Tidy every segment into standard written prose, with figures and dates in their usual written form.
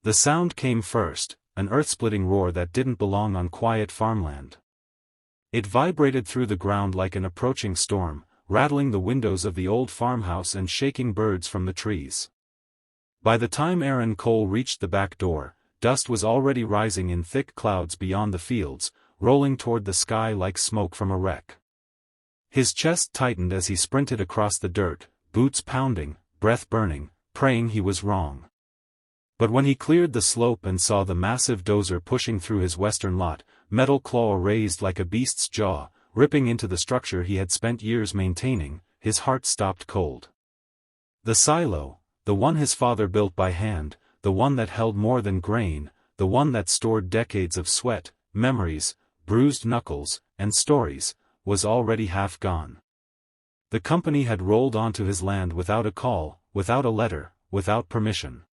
The sound came first, an earth-splitting roar that didn't belong on quiet farmland. It vibrated through the ground like an approaching storm, rattling the windows of the old farmhouse and shaking birds from the trees. By the time Aaron Cole reached the back door, dust was already rising in thick clouds beyond the fields, rolling toward the sky like smoke from a wreck. His chest tightened as he sprinted across the dirt, boots pounding, breath burning, praying he was wrong. But when he cleared the slope and saw the massive dozer pushing through his western lot, metal claw raised like a beast's jaw, ripping into the structure he had spent years maintaining, his heart stopped cold. The silo, the one his father built by hand, the one that held more than grain, the one that stored decades of sweat, memories, bruised knuckles, and stories, was already half gone. The company had rolled onto his land without a call, without a letter, without permission.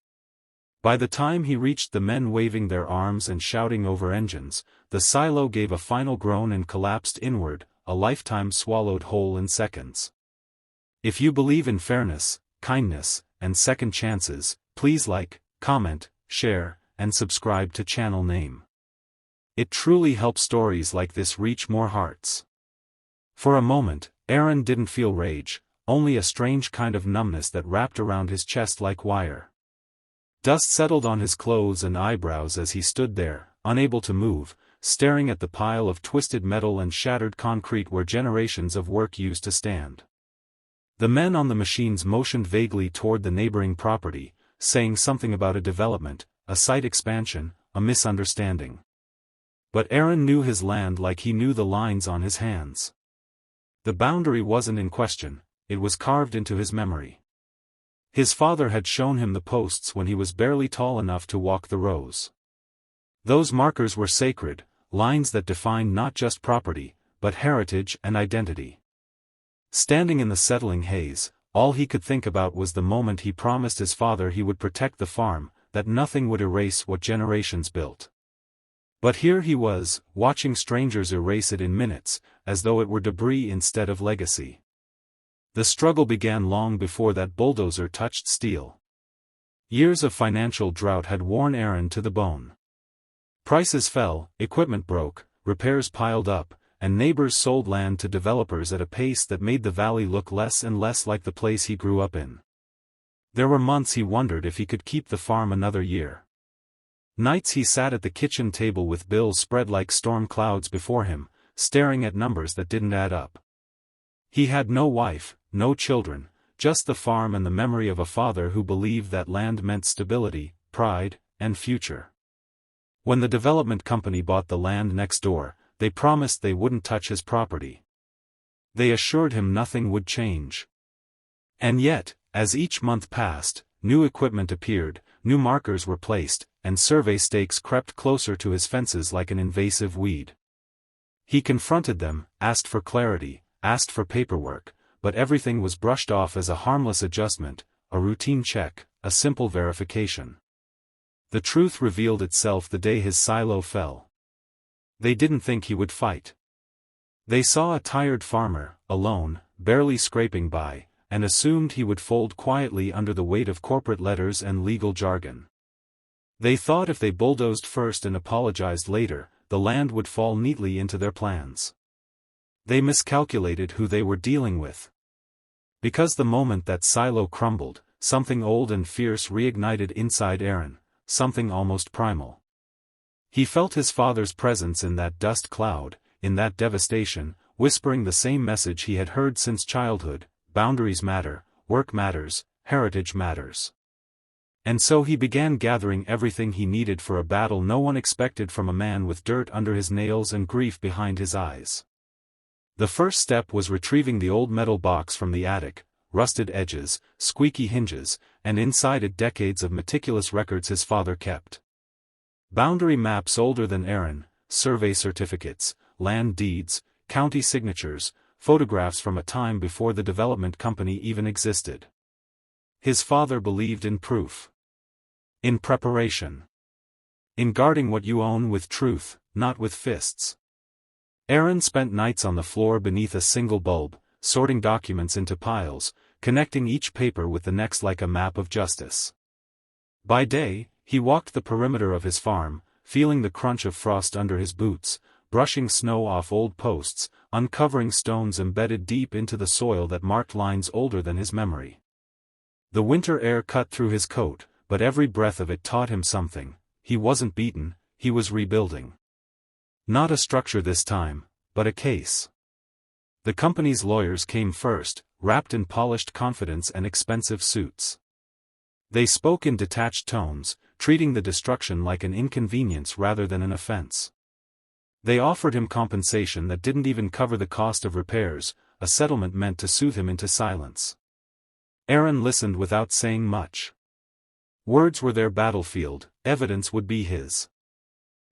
By the time he reached the men waving their arms and shouting over engines, the silo gave a final groan and collapsed inward, a lifetime swallowed whole in seconds. If you believe in fairness, kindness, and second chances, please like, comment, share, and subscribe to channel name. It truly helps stories like this reach more hearts. For a moment, Aaron didn't feel rage, only a strange kind of numbness that wrapped around his chest like wire. Dust settled on his clothes and eyebrows as he stood there, unable to move, staring at the pile of twisted metal and shattered concrete where generations of work used to stand. The men on the machines motioned vaguely toward the neighboring property, saying something about a development, a site expansion, a misunderstanding. But Aaron knew his land like he knew the lines on his hands. The boundary wasn't in question, it was carved into his memory. His father had shown him the posts when he was barely tall enough to walk the rows. Those markers were sacred, lines that defined not just property, but heritage and identity. Standing in the settling haze, all he could think about was the moment he promised his father he would protect the farm, that nothing would erase what generations built. But here he was, watching strangers erase it in minutes, as though it were debris instead of legacy. The struggle began long before that bulldozer touched steel. Years of financial drought had worn Aaron to the bone. Prices fell, equipment broke, repairs piled up, and neighbors sold land to developers at a pace that made the valley look less and less like the place he grew up in. There were months he wondered if he could keep the farm another year. Nights he sat at the kitchen table with bills spread like storm clouds before him, staring at numbers that didn't add up. He had no wife, no children, just the farm and the memory of a father who believed that land meant stability, pride, and future. When the development company bought the land next door, they promised they wouldn't touch his property. They assured him nothing would change. And yet, as each month passed, new equipment appeared, new markers were placed, and survey stakes crept closer to his fences like an invasive weed. He confronted them, asked for clarity, asked for paperwork, but everything was brushed off as a harmless adjustment, a routine check, a simple verification. The truth revealed itself the day his silo fell. They didn't think he would fight. They saw a tired farmer, alone, barely scraping by, and assumed he would fold quietly under the weight of corporate letters and legal jargon. They thought if they bulldozed first and apologized later, the land would fall neatly into their plans. They miscalculated who they were dealing with. Because the moment that silo crumbled, something old and fierce reignited inside Aaron, something almost primal. He felt his father's presence in that dust cloud, in that devastation, whispering the same message he had heard since childhood: boundaries matter, work matters, heritage matters. And so he began gathering everything he needed for a battle no one expected from a man with dirt under his nails and grief behind his eyes. The first step was retrieving the old metal box from the attic, rusted edges, squeaky hinges, and inside it decades of meticulous records his father kept. Boundary maps older than Aaron, survey certificates, land deeds, county signatures, photographs from a time before the development company even existed. His father believed in proof. In preparation. In guarding what you own with truth, not with fists. Aaron spent nights on the floor beneath a single bulb, sorting documents into piles, connecting each paper with the next like a map of justice. By day, He walked the perimeter of his farm, feeling the crunch of frost under his boots, brushing snow off old posts, uncovering stones embedded deep into the soil that marked lines older than his memory. The winter air cut through his coat, but every breath of it taught him something. He wasn't beaten, he was rebuilding. Not a structure this time, but a case. The company's lawyers came first, wrapped in polished confidence and expensive suits. They spoke in detached tones, treating the destruction like an inconvenience rather than an offense. They offered him compensation that didn't even cover the cost of repairs, a settlement meant to soothe him into silence. Aaron listened without saying much. Words were their battlefield, evidence would be his.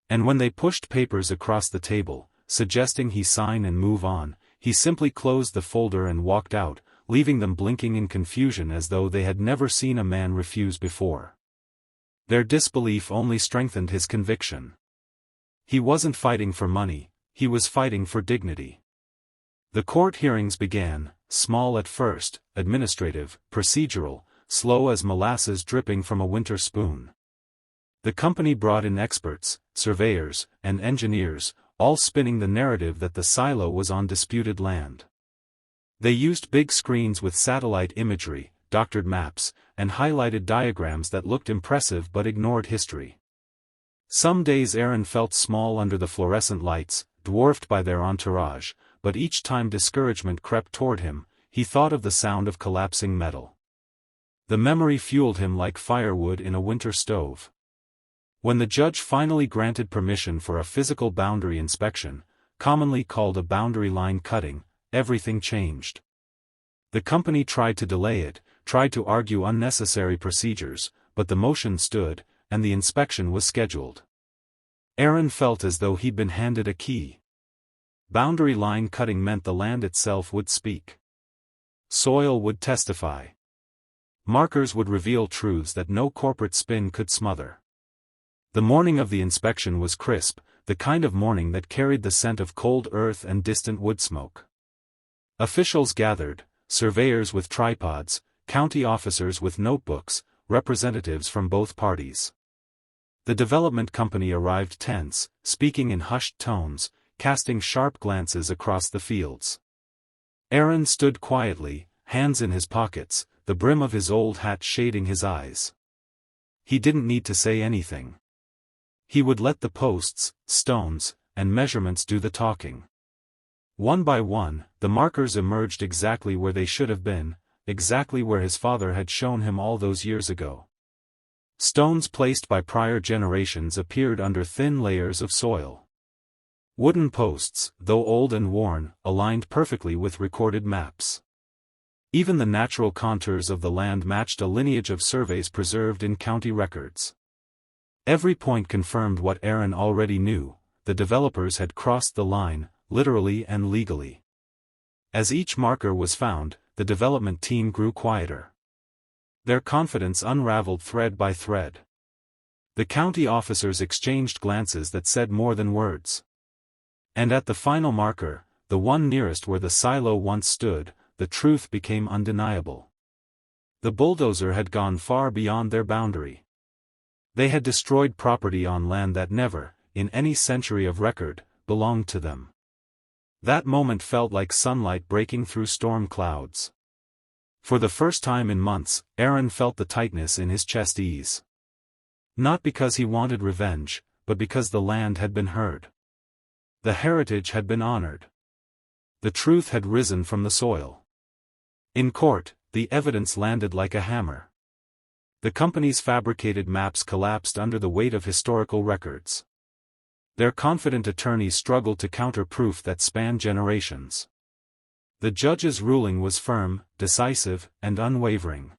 And when they pushed papers across the table, suggesting he sign and move on, he simply closed the folder and walked out, leaving them blinking in confusion as though they had never seen a man refuse before. Their disbelief only strengthened his conviction. He wasn't fighting for money, he was fighting for dignity. The court hearings began, small at first, administrative, procedural, slow as molasses dripping from a winter spoon. The company brought in experts, surveyors, and engineers, all spinning the narrative that the silo was on disputed land. They used big screens with satellite imagery, doctored maps, and highlighted diagrams that looked impressive but ignored history. Some days Aaron felt small under the fluorescent lights, dwarfed by their entourage, but each time discouragement crept toward him, he thought of the sound of collapsing metal. The memory fueled him like firewood in a winter stove. When the judge finally granted permission for a physical boundary inspection, commonly called a boundary line cutting, everything changed. The company tried to delay it, tried to argue unnecessary procedures, but the motion stood, and the inspection was scheduled. Aaron felt as though he'd been handed a key. Boundary line cutting meant the land itself would speak. Soil would testify. Markers would reveal truths that no corporate spin could smother. The morning of the inspection was crisp, the kind of morning that carried the scent of cold earth and distant wood smoke. Officials gathered, surveyors with tripods, county officers with notebooks, representatives from both parties. The development company arrived tense, speaking in hushed tones, casting sharp glances across the fields. Aaron stood quietly, hands in his pockets, the brim of his old hat shading his eyes. He didn't need to say anything. He would let the posts, stones, and measurements do the talking. One by one, the markers emerged exactly where they should have been, exactly where his father had shown him all those years ago. Stones placed by prior generations appeared under thin layers of soil. Wooden posts, though old and worn, aligned perfectly with recorded maps. Even the natural contours of the land matched a lineage of surveys preserved in county records. Every point confirmed what Aaron already knew: the developers had crossed the line, literally and legally. As each marker was found, the development team grew quieter. Their confidence unraveled thread by thread. The county officers exchanged glances that said more than words. And at the final marker, the one nearest where the silo once stood, the truth became undeniable. The bulldozer had gone far beyond their boundary. They had destroyed property on land that never, in any century of record, belonged to them. That moment felt like sunlight breaking through storm clouds. For the first time in months, Aaron felt the tightness in his chest ease. Not because he wanted revenge, but because the land had been heard. The heritage had been honored. The truth had risen from the soil. In court, the evidence landed like a hammer. The company's fabricated maps collapsed under the weight of historical records. Their confident attorneys struggled to counter proof that spanned generations. The judge's ruling was firm, decisive, and unwavering.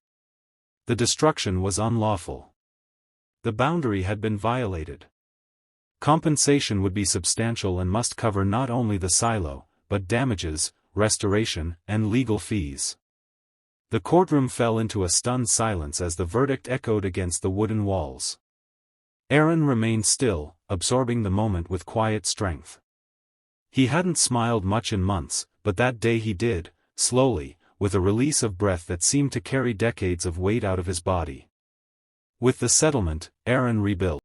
The destruction was unlawful. The boundary had been violated. Compensation would be substantial and must cover not only the silo, but damages, restoration, and legal fees. The courtroom fell into a stunned silence as the verdict echoed against the wooden walls. Aaron remained still, absorbing the moment with quiet strength. He hadn't smiled much in months, but that day he did, slowly, with a release of breath that seemed to carry decades of weight out of his body. With the settlement, Aaron rebuilt.